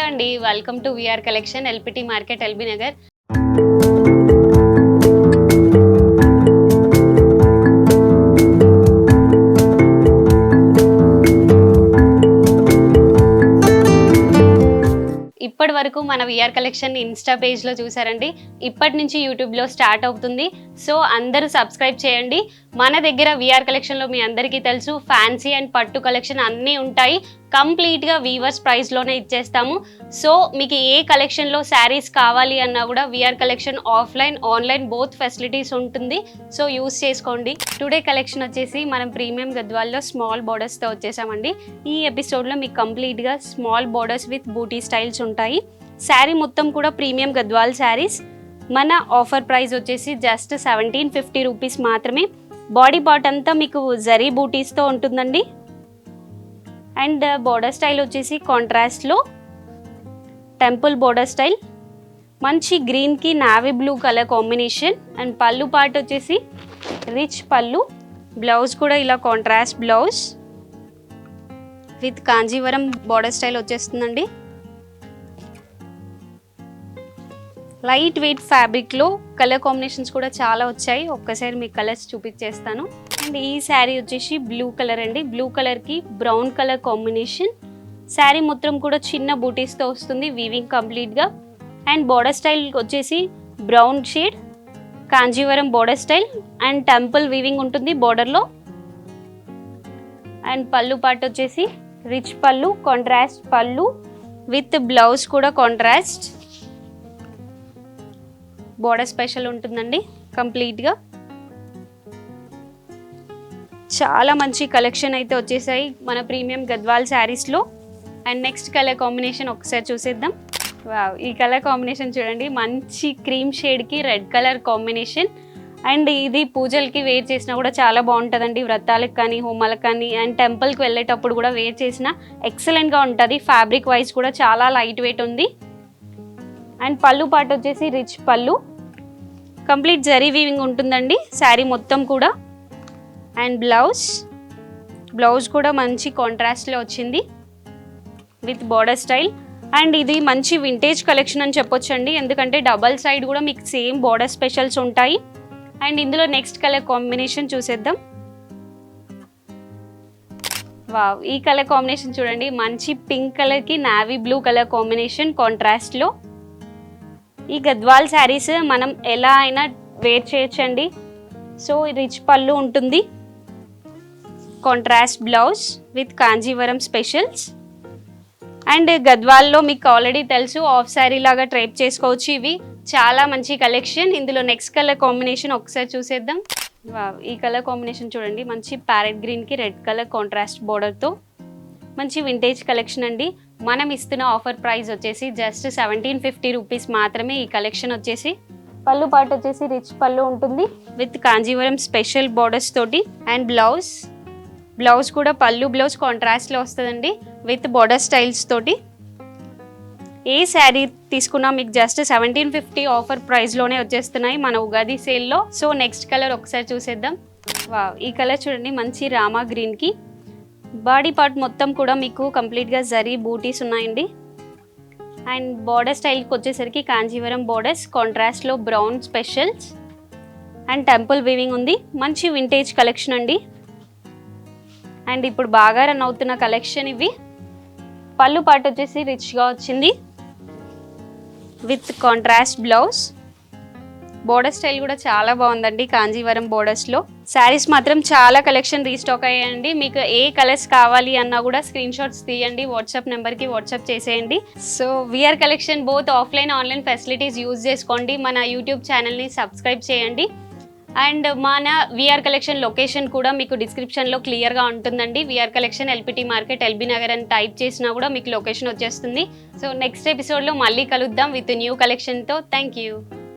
అండి, welcome to VR collection, LPT market, LB Nagar. ఇప్పటి వరకు మన విఆర్ కలెక్షన్ ఇన్స్టా పేజ్లో చూసారండి. ఇప్పటి నుంచి యూట్యూబ్లో స్టార్ట్ అవుతుంది. సో అందరూ సబ్స్క్రైబ్ చేయండి. మన దగ్గర విఆర్ కలెక్షన్లో మీ అందరికీ తెలుసు ఫ్యాన్సీ అండ్ పట్టు కలెక్షన్ అన్నీ ఉంటాయి. కంప్లీట్గా వీవర్స్ ప్రైస్లోనే ఇచ్చేస్తాము. సో మీకు ఏ కలెక్షన్లో శారీస్ కావాలి అన్నా కూడా VR collection offline online both facilities ఉంటుంది. సో యూస్ చేసుకోండి. టుడే కలెక్షన్ వచ్చేసి మనం ప్రీమియం గద్వాల్లో స్మాల్ బోర్డర్స్తో వచ్చేసామండి. ఈ ఎపిసోడ్లో మీకు కంప్లీట్గా స్మాల్ బోర్డర్స్ విత్ బూటీ స్టైల్స్ ఉంటాయి. శారీ మొత్తం కూడా ప్రీమియం గద్వాల్ శారీస్. మన ఆఫర్ ప్రైస్ వచ్చేసి జస్ట్ 1750 రూపీస్ మాత్రమే. బాడీ పార్ట్ అంతా మీకు జరీ బూటీస్తో ఉంటుందండి. అండ్ బోర్డర్ స్టైల్ వచ్చేసి కాంట్రాస్ట్లో టెంపుల్ బోర్డర్ స్టైల్, మంచి గ్రీన్కి navy blue colour combination. And పళ్ళు పార్ట్ వచ్చేసి రిచ్ పళ్ళు. బ్లౌజ్ కూడా ఇలా contrast blouse with Kanjeevaram border style వచ్చేస్తుందండి. లైట్ వెయిట్ ఫ్యాబ్రిక్లో కలర్ కాంబినేషన్స్ కూడా చాలా వచ్చాయి. ఒక్కసారి మీ కలర్స్ చూపించేస్తాను. అండ్ ఈ శారీ వచ్చేసి బ్లూ కలర్ అండి. బ్లూ కలర్కి బ్రౌన్ కలర్ కాంబినేషన్. శారీ మొత్తం కూడా చిన్న బూటీస్తో వస్తుంది, వీవింగ్ కంప్లీట్గా. అండ్ బోర్డర్ స్టైల్ వచ్చేసి brown shade, Kanjeevaram border style and temple weaving ఉంటుంది బోర్డర్లో. అండ్ పళ్ళు పార్ట్ వచ్చేసి రిచ్ పళ్ళు, కాంట్రాస్ట్ పళ్ళు విత్ బ్లౌజ్ కూడా కాంట్రాస్ట్. బోర్డర్ స్పెషల్ ఉంటుందండి కంప్లీట్గా. చాలా మంచి కలెక్షన్ అయితే వచ్చేసాయి మన ప్రీమియం గద్వాల్ శారీస్లో. అండ్ నెక్స్ట్ కలర్ కాంబినేషన్ ఒకసారి చూసేద్దాం. వావ్, ఈ కలర్ కాంబినేషన్ చూడండి, మంచి క్రీమ్ షేడ్కి రెడ్ కలర్ కాంబినేషన్. అండ్ ఇది పూజలకి వేర్ చేసినా కూడా చాలా బాగుంటుందండి. వ్రతాలకు కానీ హోమాలకు కానీ అండ్ టెంపుల్కి వెళ్ళేటప్పుడు కూడా వేర్ చేసినా ఎక్సలెంట్గా ఉంటుంది. ఫ్యాబ్రిక్ వైజ్ కూడా చాలా లైట్ వెయిట్ ఉంది. అండ్ పళ్ళు పార్ట్ వచ్చేసి రిచ్ పళ్ళు, కంప్లీట్ జరీ వీవింగ్ ఉంటుందండి శారీ మొత్తం కూడా. అండ్ బ్లౌజ్ కూడా మంచి కాంట్రాస్ట్లో వచ్చింది విత్ బోర్డర్ స్టైల్. అండ్ ఇది మంచి వింటేజ్ కలెక్షన్ అని చెప్పొచ్చండి, ఎందుకంటే డబల్ సైడ్ కూడా మీకు సేమ్ బోర్డర్ స్పెషల్స్ ఉంటాయి. అండ్ ఇందులో నెక్స్ట్ కలర్ కాంబినేషన్ చూసేద్దాం. వావ్, ఈ కలర్ కాంబినేషన్ చూడండి, మంచి పింక్ కలర్కి నావీ బ్లూ కలర్ కాంబినేషన్ కాంట్రాస్ట్లో. ఈ గద్వాల్ శారీస్ మనం ఎలా అయినా వేర్ చేయొచ్చండి. సో రిచ్ పళ్ళు ఉంటుంది, contrast blouse with Kanjeevaram specials. And గద్వాల్లో మీకు ఆల్రెడీ తెలుసు ఆఫ్ శారీ లాగా ట్రైప్ చేసుకోవచ్చు. ఇవి చాలా మంచి కలెక్షన్. ఇందులో నెక్స్ట్ కలర్ కాంబినేషన్ ఒకసారి చూసేద్దాం. వావ్, ఈ కలర్ కాంబినేషన్ చూడండి, మంచి ప్యారెట్ గ్రీన్కి రెడ్ కలర్ కాంట్రాస్ట్ బోర్డర్తో మంచి వింటేజ్ కలెక్షన్ అండి. మనం ఇస్తున్న ఆఫర్ ప్రైస్ వచ్చేసి జస్ట్ 1750 రూపీస్ మాత్రమే. ఈ కలెక్షన్ వచ్చేసి పళ్ళు పార్ట్ వచ్చేసి రిచ్ పళ్ళు ఉంటుంది విత్ కాంజీవరం స్పెషల్ బోర్డర్స్ తోటి. అండ్ బ్లౌజ్ కూడా పళ్ళు బ్లౌజ్ కాంట్రాస్ట్లో వస్తుందండి విత్ బోర్డర్ స్టైల్స్ తోటి. ఏ శారీ తీసుకున్నా మీకు జస్ట్ 1750 ఆఫర్ ప్రైస్లోనే వచ్చేస్తున్నాయి మన ఉగాది సేల్లో. సో నెక్స్ట్ కలర్ ఒకసారి చూసేద్దాం. వావ్, ఈ కలర్ చూడండి, మంచి రామా గ్రీన్కి బాడీ పార్ట్ మొత్తం కూడా మీకు కంప్లీట్గా జరీ బూటీస్ ఉన్నాయండి. అండ్ బోర్డర్ స్టైల్కి వచ్చేసరికి కాంజీవరం బోర్డర్స్, కాంట్రాస్ట్లో brown specials and temple weaving ఉంది. మంచి వింటేజ్ కలెక్షన్ అండి. అండ్ ఇప్పుడు బాగా రన్ అవుతున్న కలెక్షన్ ఇవి. పళ్ళు పార్ట్ వచ్చేసి రిచ్గా వచ్చింది with contrast blouse. Border style కూడా చాలా బాగుందండి కాంజీవరం బోర్డర్స్లో. శారీస్ మాత్రం చాలా కలెక్షన్ రీస్టాక్ అయ్యాయండి. మీకు ఏ కలర్స్ కావాలి అన్నా కూడా స్క్రీన్ షాట్స్ తీయండి, వాట్సాప్ నెంబర్కి వాట్సాప్ చేసేయండి. So VR collection both offline online facilities use చేసుకోండి. మన యూట్యూబ్ ఛానల్ని సబ్స్క్రైబ్ చేయండి. అండ్ మన విఆర్ కలెక్షన్ లొకేషన్ కూడా మీకు డిస్క్రిప్షన్లో క్లియర్గా ఉంటుందండి. VR collection LPT market, LB Nagar అని టైప్ చేసినా కూడా మీకు లొకేషన్ వచ్చేస్తుంది. సో నెక్స్ట్ ఎపిసోడ్లో మళ్ళీ కలుద్దాం విత్ న్యూ కలెక్షన్తో. Thank you.